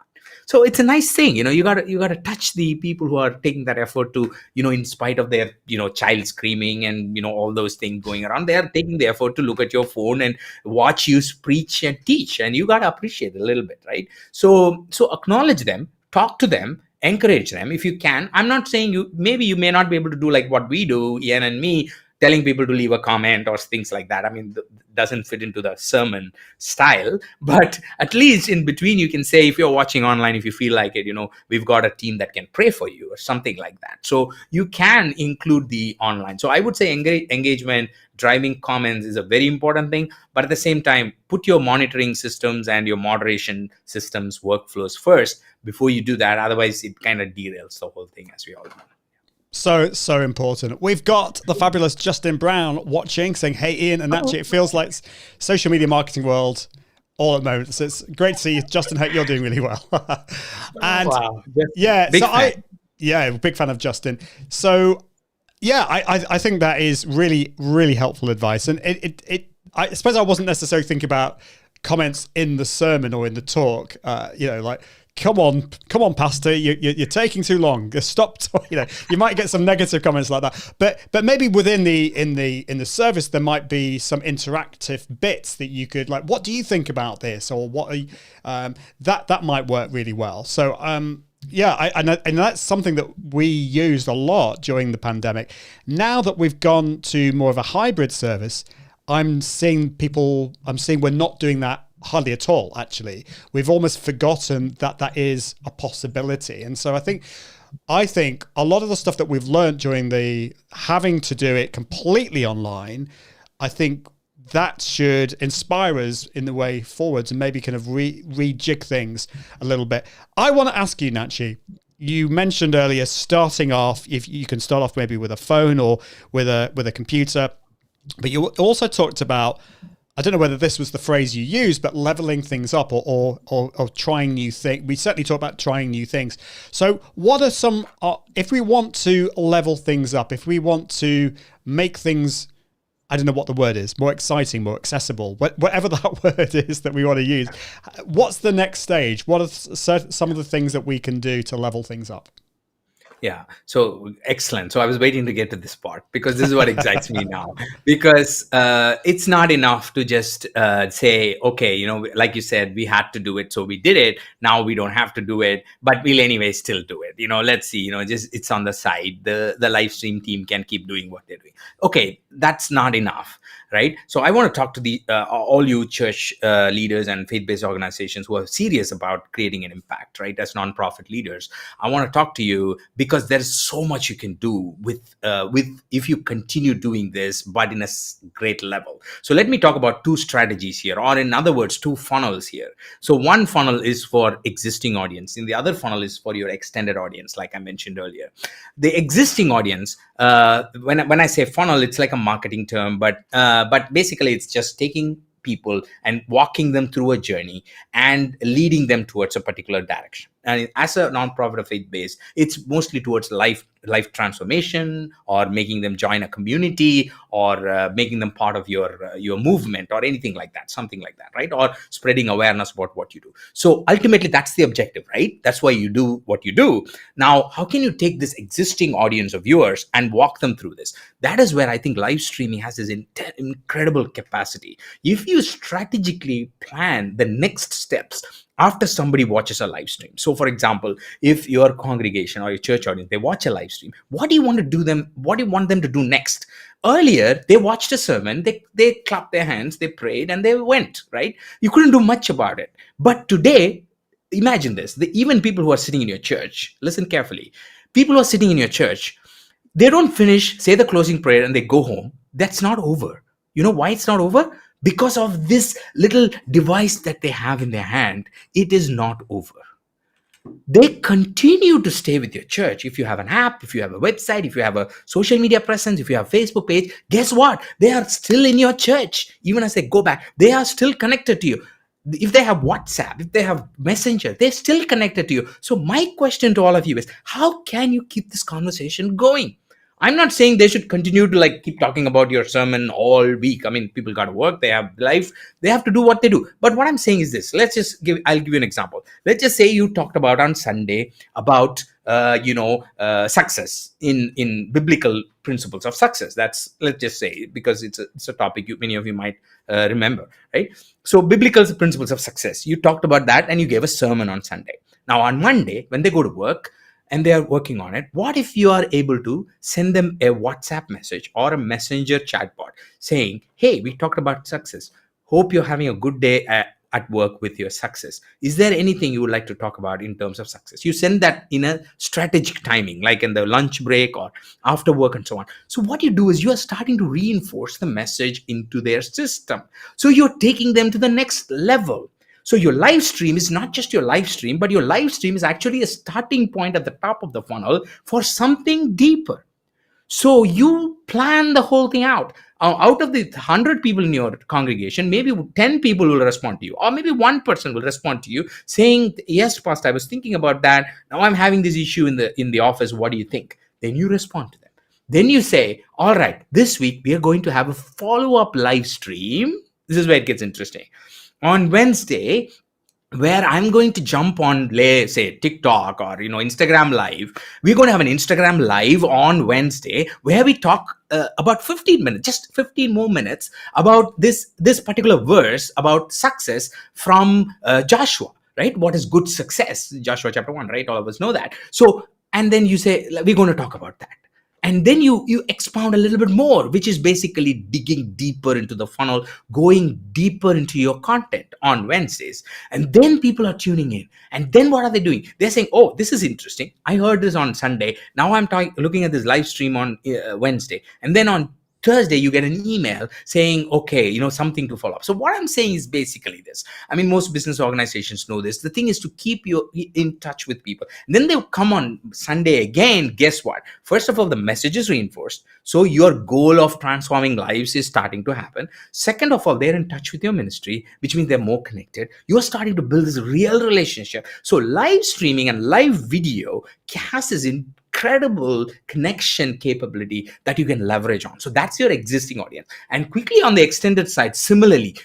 So it's a nice thing, you gotta touch the people who are taking that effort to, in spite of their, child screaming and, all those things going around, they are taking the effort to look at your phone and watch you preach and teach, and you gotta appreciate it a little bit, right? So acknowledge them, talk to them, encourage them if you can. I'm not saying you may not be able to do like what we do, Ian and me, telling people to leave a comment or things like that. I mean, doesn't fit into the sermon style, but at least in between you can say, if you're watching online, if you feel like it, we've got a team that can pray for you or something like that. So you can include the online. So I would say engagement, driving comments is a very important thing, but at the same time, put your monitoring systems and your moderation systems workflows first before you do that. Otherwise, it kind of derails the whole thing, as we all know. So important. We've got the fabulous Justin Brown watching, saying, hey, Ian and Natchi, it feels like social media marketing world all at the moment. So it's great to see you. Justin, hope you're doing really well. And wow. Yeah, big fan. Big fan of Justin. So yeah, I think that is really, really helpful advice. And I suppose I wasn't necessarily thinking about comments in the sermon or in the talk, like, Come on, Pastor, you're taking too long. Stop. You might get some negative comments like that. But maybe within in the service there might be some interactive bits that you could, like, what do you think about this, or what that might work really well. So and that's something that we used a lot during the pandemic. Now that we've gone to more of a hybrid service, I'm seeing we're not doing that hardly at all, actually. We've almost forgotten that is a possibility. And so I think a lot of the stuff that we've learned during the having to do it completely online, I think that should inspire us in the way forwards and maybe kind of rejig things a little bit. I want to ask you, Natchi, you mentioned earlier starting off, if you can start off maybe with a phone or with a computer, but you also talked about, I don't know whether this was the phrase you used, but leveling things up or trying new things. We certainly talk about trying new things. So what are some, if we want to level things up, if we want to make things, I don't know what the word is, more exciting, more accessible, whatever that word is that we want to use, what's the next stage? What are some of the things that we can do to level things up? Yeah, so excellent. So I was waiting to get to this part because this is what excites me now. Because it's not enough to just say, okay, like you said, we had to do it, so we did it. Now we don't have to do it, but we'll anyway still do it. Let's see. Just it's on the side. The live stream team can keep doing what they're doing. Okay, that's not enough, right? So I want to talk to the all you church leaders and faith-based organizations who are serious about creating an impact, right? As nonprofit leaders, I want to talk to you because there's so much you can do with if you continue doing this, but in a great level. So let me talk about two strategies here, or in other words, two funnels here. So one funnel is for existing audience, and the other funnel is for your extended audience, like I mentioned earlier. The existing audience, when I say funnel, it's like a marketing term, but basically it's just taking people and walking them through a journey and leading them towards a particular direction. And as a nonprofit or faith-based, it's mostly towards life transformation, or making them join a community, or making them part of your movement, or anything like that, something like that, right? Or spreading awareness about what you do. So ultimately, that's the objective, right? That's why you do what you do. Now, how can you take this existing audience of viewers and walk them through this? That is where I think live streaming has this incredible capacity. If you strategically plan the next steps after somebody watches a live stream. So for example, if your congregation or your church audience, they watch a live stream, what do you want them to do next? Earlier, they watched a sermon, they clapped their hands, they prayed, and they went, right? You couldn't do much about it. But today, imagine this, even people who are sitting in your church, listen carefully, people who are sitting in your church, they don't finish, say the closing prayer, and they go home. That's not over. You know why it's not over? Because of this little device that they have in their hand, it is not over. They continue to stay with your church. If you have an app, if you have a website, if you have a social media presence, if you have a Facebook page, guess what? They are still in your church. Even as they go back, they are still connected to you. If they have WhatsApp, if they have Messenger, they're still connected to you. So my question to all of you is, how can you keep this conversation going? I'm not saying they should continue to keep talking about your sermon all week. I mean, people got to work, they have life, they have to do what they do. But what I'm saying is this, I'll give you an example. Let's just say you talked about on Sunday about, success in biblical principles of success. Let's just say, because it's a topic many of you might remember, right? So biblical principles of success, you talked about that and you gave a sermon on Sunday. Now on Monday, when they go to work, and they are working on it, what if you are able to send them a WhatsApp message or a messenger chatbot saying, hey, we talked about success. Hope you're having a good day at work with your success. Is there anything you would like to talk about in terms of success? You send that in a strategic timing, like in the lunch break or after work and so on. So what you do is you are starting to reinforce the message into their system. So you're taking them to the next level. So your live stream is not just your live stream, but your live stream is actually a starting point at the top of the funnel for something deeper. So you plan the whole thing out. Out of the 100 people in your congregation, maybe 10 people will respond to you, or maybe one person will respond to you saying, yes, Pastor, I was thinking about that. Now I'm having this issue in the office. What do you think? Then you respond to them. Then you say, all right, this week we are going to have a follow-up live stream. This is where it gets interesting. On Wednesday, where I'm going to jump on, say, TikTok or Instagram Live. We're going to have an Instagram Live on Wednesday where we talk about 15 minutes, just 15 more minutes about this particular verse about success from Joshua, right? What is good success? Joshua chapter 1, right? All of us know that. So, and then you say, we're going to talk about that. And then you expound a little bit more, which is basically digging deeper into the funnel, going deeper into your content on Wednesdays. And then people are tuning in. And then what are they doing? They're saying, oh, this is interesting. I heard this on Sunday. Now I'm looking at this live stream on Wednesday. And then on Thursday, you get an email saying, okay, something to follow up. So what I'm saying is basically this. I mean, most business organizations know this. The thing is to keep you in touch with people. And then they'll come on Sunday again. Guess what? First of all, the message is reinforced. So your goal of transforming lives is starting to happen. Second of all, they're in touch with your ministry, which means they're more connected. You're starting to build this real relationship. So live streaming and live video has this incredible connection capability that you can leverage on. So that's your existing audience. And quickly on the extended side, similarly,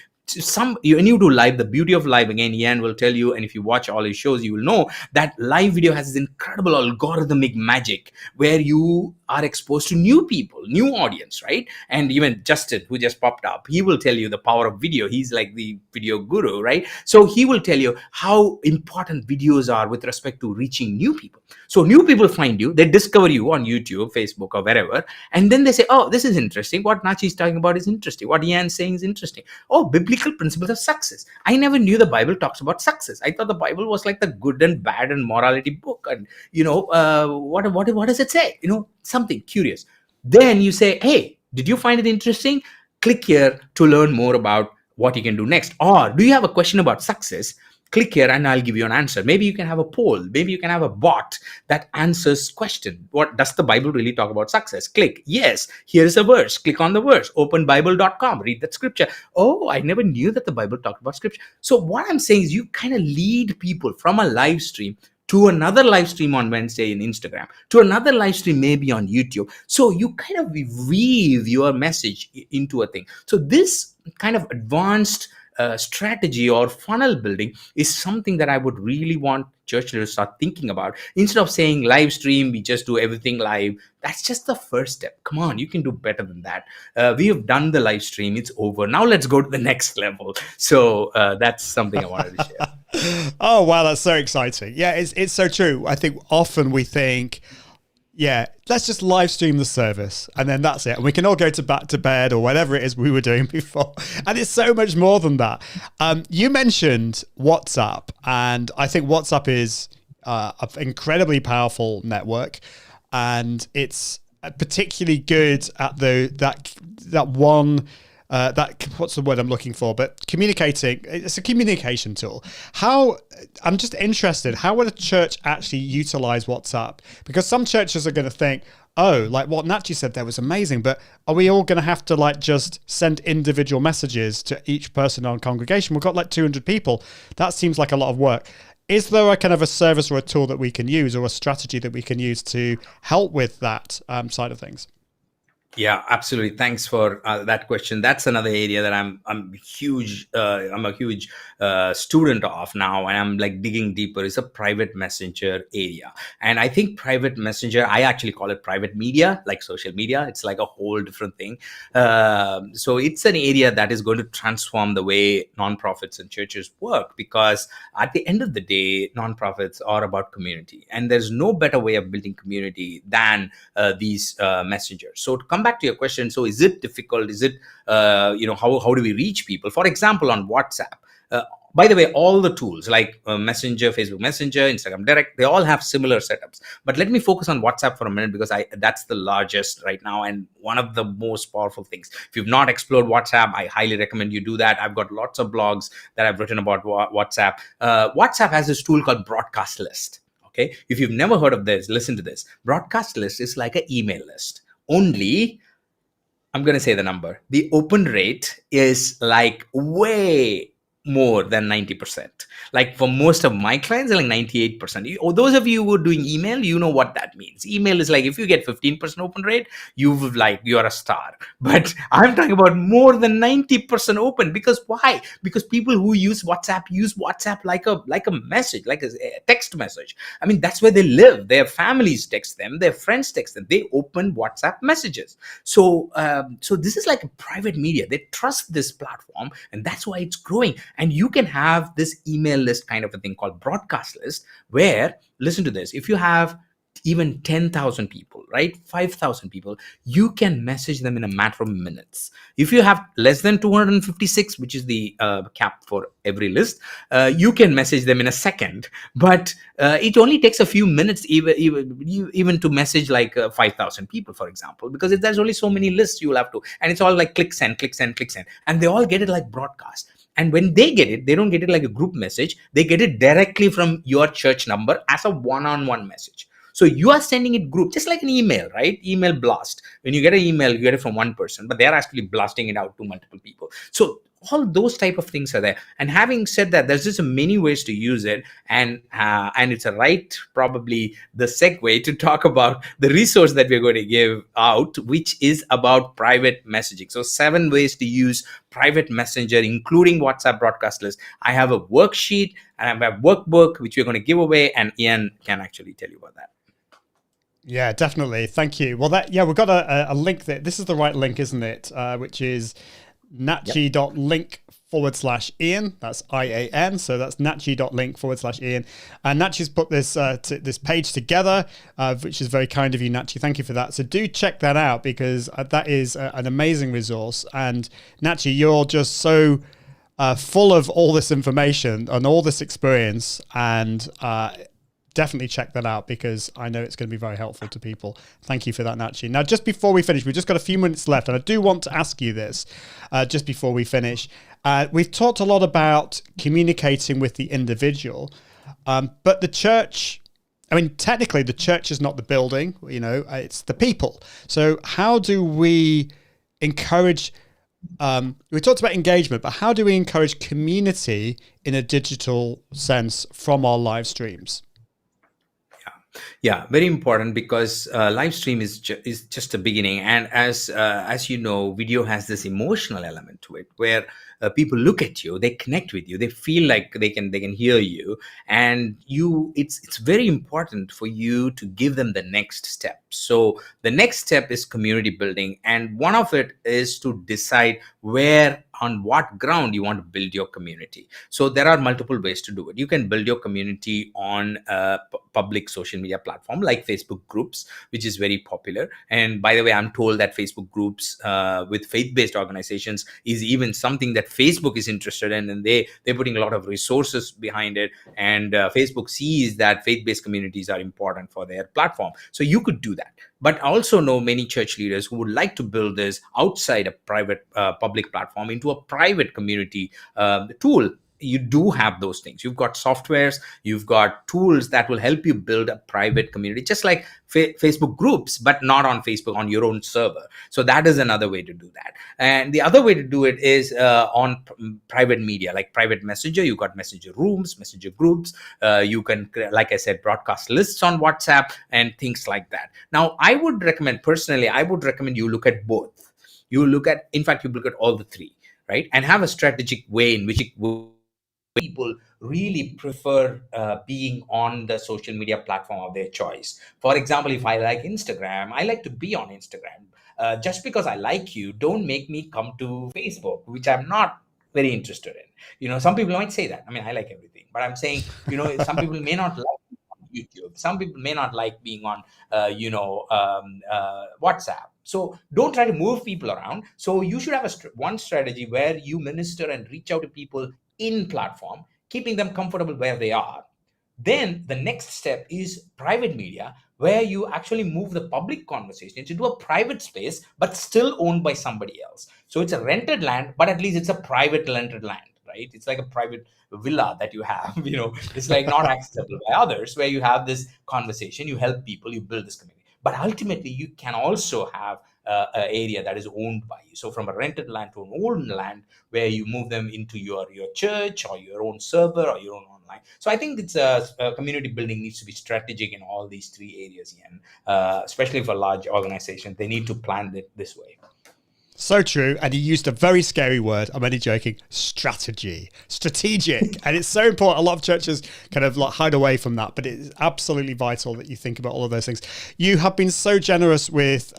when you do live, the beauty of live, again, Ian will tell you, and if you watch all his shows, you will know that live video has this incredible algorithmic magic where you are exposed to new people, new audience, right? And even Justin, who just popped up, he will tell you the power of video. He's like the video guru, right? So he will tell you how important videos are with respect to reaching new people. So new people find you, they discover you on YouTube, Facebook, or wherever, and then they say, oh, this is interesting. What Natchi is talking about is interesting. What Ian's saying is interesting. Oh, biblical principles of success. I never knew the Bible talks about success. I thought the Bible was like the good and bad and morality book. And, what does it say? Something curious. Then you say, hey, did you find it interesting? Click here to learn more about what you can do next. Or do you have a question about success? Click here and I'll give you an answer. Maybe you can have a poll. Maybe you can have a bot that answers question. What does the Bible really talk about success? Click. Yes, here is a verse. Click on the verse. Open Bible.com. Read that scripture. Oh, I never knew that the Bible talked about scripture. So what I'm saying is you kind of lead people from a live stream to another live stream on Wednesday in Instagram, to another live stream maybe on YouTube. So you kind of weave your message into a thing. So this kind of advanced strategy or funnel building is something that I would really want church leaders to start thinking about. Instead of saying live stream, we just do everything live. That's just the first step. Come on, you can do better than that. We have done the live stream. It's over. Now let's go to the next level. So that's something I wanted to share. Oh, wow. That's so exciting. Yeah, it's so true. I think often we think, yeah, let's just live stream the service and then that's it. And we can all go back to bed or whatever it is we were doing before. And it's so much more than that. You mentioned WhatsApp, and I think WhatsApp is an incredibly powerful network, and it's particularly good at what's the word I'm looking for? But communicating, it's a communication tool. I'm just interested, how would a church actually utilize WhatsApp? Because some churches are going to think, oh, like what Natchi said there was amazing, but are we all going to have to like just send individual messages to each person on congregation? We've got like 200 people. That seems like a lot of work. Is there a kind of a service or a tool that we can use or a strategy that we can use to help with that side of things? Yeah, absolutely. Thanks for that question. That's another area that I'm a huge student of now, and I'm like digging deeper. Is a private messenger area, and I think private messenger, I actually call it private media, like social media. It's like a whole different thing. So it's an area that is going to transform the way nonprofits and churches work, because at the end of the day, nonprofits are about community, and there's no better way of building community than these messengers. So to come back to your question, so is it difficult? Is it, how do we reach people? For example, on WhatsApp, by the way, all the tools like Messenger, Facebook Messenger, Instagram Direct, they all have similar setups. But let me focus on WhatsApp for a minute, because that's the largest right now and one of the most powerful things. If you've not explored WhatsApp, I highly recommend you do that. I've got lots of blogs that I've written about WhatsApp. WhatsApp has this tool called Broadcast List. Okay, if you've never heard of this, listen to this. Broadcast List is like an email list. Only, I'm going to say the number. The open rate is like way more than 90%. Like for most of my clients, like 98%. Those of you who are doing email, you know what that means. Email is like, if you get 15% open rate, you're a star. But I'm talking about more than 90% open. Because why? Because people who use WhatsApp like a message, like a text message. I mean, that's where they live. Their families text them, their friends text them. They open WhatsApp messages. So this is like a private media. They trust this platform, and that's why it's growing. And you can have this email list kind of a thing called broadcast list, where, listen to this, if you have even 10,000 people, right, 5,000 people, you can message them in a matter of minutes. If you have less than 256, which is the cap for every list, you can message them in a second. But it only takes a few minutes even to message like 5,000 people, for example, because if there's only so many lists, you will have to, and it's all like click send, click send, click send, and they all get it like broadcast. And when they get it, they don't get it like a group message. They get it directly from your church number as a one-on-one message. So you are sending it group, just like an email, right? Email blast. When you get an email, you get it from one person, but they're actually blasting it out to multiple people. So all those type of things are there. And having said that, there's just many ways to use it. And it's probably the segue to talk about the resource that we're going to give out, which is about private messaging. So 7 ways to use private messenger, including WhatsApp broadcast list. I have a worksheet and I have a workbook, which we're going to give away. And Ian can actually tell you about that. Yeah, definitely. Thank you. Well, we've got a link there. This is the right link, isn't it? Which is natchi.link/Ian. That's IAN. So that's natchi.link/Ian. And Natchi's put this this page together, which is very kind of you, Natchi. Thank you for that. So do check that out, because that is an amazing resource. And Natchi, you're just so full of all this information and all this experience, and definitely check that out, because I know it's going to be very helpful to people. Thank you for that, Natchi. Now, just before we finish, we've just got a few minutes left, and I do want to ask you this just before we finish. We've talked a lot about communicating with the individual, but the church, I mean, technically the church is not the building, it's the people. So how do we encourage, we talked about engagement, but how do we encourage community in a digital sense from our live streams? Yeah, very important because live stream is just a beginning, and as you know, video has this emotional element to it where people look at you, they connect with you, they feel like they can hear you, and it's very important for you to give them the next step. So the next step is community building, and one of it is to decide where on what ground you want to build your community. So there are multiple ways to do it. You can build your community on a public social media platform like Facebook groups, which is very popular. And by the way, I'm told that Facebook groups with faith-based organizations is even something that Facebook is interested in, and they're putting a lot of resources behind it. And Facebook sees that faith-based communities are important for their platform. So you could do that. But I also know many church leaders who would like to build this outside a private public platform into a private community tool. You do have those things. You've got softwares, you've got tools that will help you build a private community, just like Facebook groups, but not on Facebook, on your own server. So that is another way to do that. And the other way to do it is on private media, like private messenger. You've got messenger rooms, messenger groups. You can, like I said, broadcast lists on WhatsApp and things like that. Now, I would recommend you look at both. You look at all the three, right? And have a strategic way in which people really prefer being on the social media platform of their choice. For example, if I like Instagram, I like to be on Instagram. Just because I like you, don't make me come to Facebook, which I'm not very interested in. Some people might say that. I mean, I like everything, but I'm saying, some people may not like YouTube. Some people may not like being on, WhatsApp. So don't try to move people around. So you should have one strategy where you minister and reach out to people in platform, keeping them comfortable where they are. Then the next step is private media, where you actually move the public conversation into a private space, but still owned by somebody else. So it's a rented land, but at least it's a private rented land, right? It's like a private villa that you have, it's like not accessible by others, where you have this conversation, you help people, you build this community. But ultimately, you can also have an area that is owned by you. So from a rented land to an owned land, where you move them into your church or your own server or your own online. So I think it's community building needs to be strategic in all these three areas, Ian. Especially for large organizations, they need to plan it this way. So true. And you used a very scary word. I'm only joking. Strategic. And it's so important. A lot of churches kind of like hide away from that, but it's absolutely vital that you think about all of those things. You have been so generous with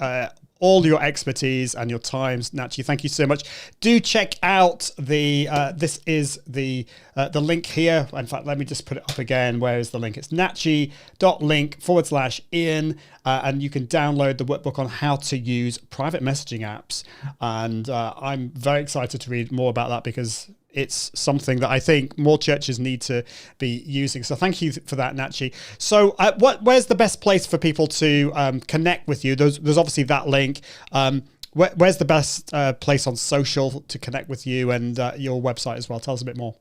all your expertise and your times, Natchi. Thank you so much. Do check out the this is the link here. In fact, let me just put it up again. Where is the link? It's natchi.link/Ian, and you can download the workbook on how to use private messaging apps. And I'm very excited to read more about that, because it's something that I think more churches need to be using. So thank you for that, Natchi. So where's the best place for people to connect with you? There's obviously that link. Where's the best place on social to connect with you, and your website as well? Tell us a bit more.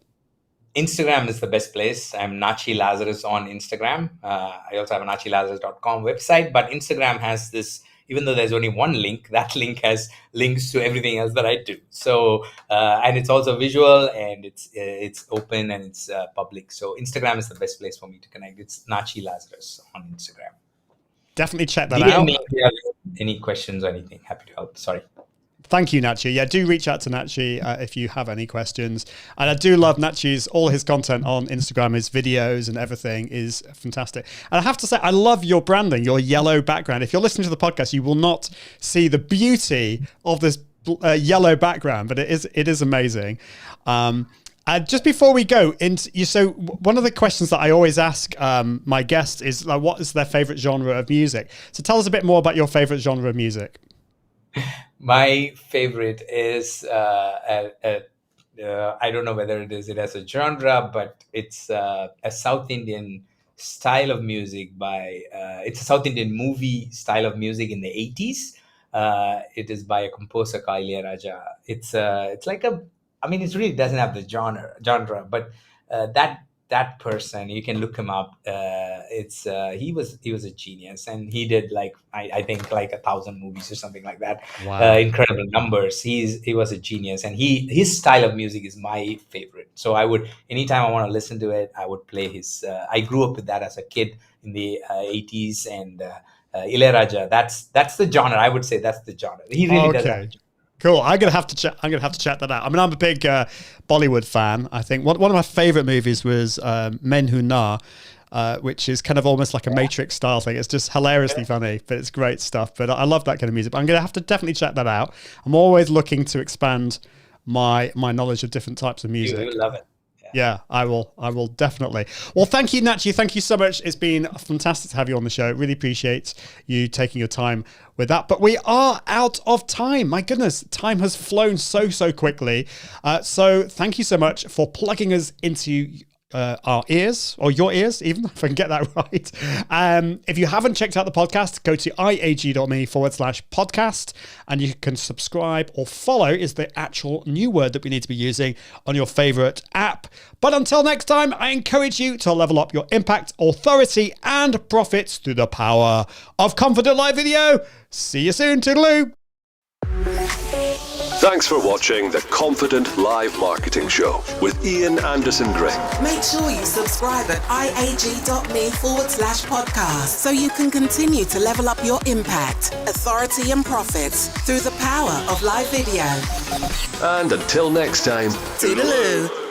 Instagram is the best place. I'm Natchi Lazarus on Instagram. I also have a natchilazarus.com website, but Instagram has this, even though there's only one link, that link has links to everything else that I do. So, and it's also visual, and it's open, and it's public. So Instagram is the best place for me to connect. It's Natchi Lazarus on Instagram. Definitely check that out. If you have any questions or anything, happy to help. Sorry. Thank you, Natchi. Yeah, do reach out to Natchi if you have any questions. And I do love Natchi's, all his content on Instagram, his videos and everything is fantastic. And I have to say, I love your branding, your yellow background. If you're listening to the podcast, you will not see the beauty of this yellow background, but it is amazing. Just before we go into, so one of the questions that I always ask my guests is, like, what is their favorite genre of music? So tell us a bit more about your favorite genre of music. My favorite is I don't know whether it as a genre, but it's a South Indian style of music it's a South Indian movie style of music in the 80s. It is by a composer called Raja. It's like it really doesn't have the genre, but that that person, you can look him up. He was a genius, and he did like I think like 1,000 movies or something like that. Wow. Incredible numbers. He was a genius, and his style of music is my favorite. So I would, anytime I want to listen to it, I would play his. I grew up with that as a kid in the 80s, and Ilayaraja. That's the genre. I would say that's the genre. He really does that. Cool. I'm gonna have to check that out. I mean, I'm a big Bollywood fan. I think one of my favorite movies was Men Who Na, which is kind of almost like a Matrix style thing. It's just hilariously funny, but it's great stuff. But I love that kind of music. But I'm gonna have to definitely check that out. I'm always looking to expand my knowledge of different types of music. You will love it. Yeah, I will definitely. Well, thank you, Natchi. Thank you so much. It's been fantastic to have you on the show. Really appreciate you taking your time with that. But we are out of time. My goodness, time has flown so quickly. So thank you so much for plugging us into our ears, or your ears, even, if I can get that right. If you haven't checked out the podcast, go to iag.me/podcast, and you can subscribe, or follow is the actual new word that we need to be using on your favorite app. But until next time, I encourage you to level up your impact, authority, and profits through the power of Confident Live Video. See you soon. Toodaloo. Thanks for watching the Confident Live Marketing Show with Ian Anderson Gray. Make sure you subscribe at iag.me/podcast so you can continue to level up your impact, authority, and profits through the power of live video. And until next time, Toodaloo.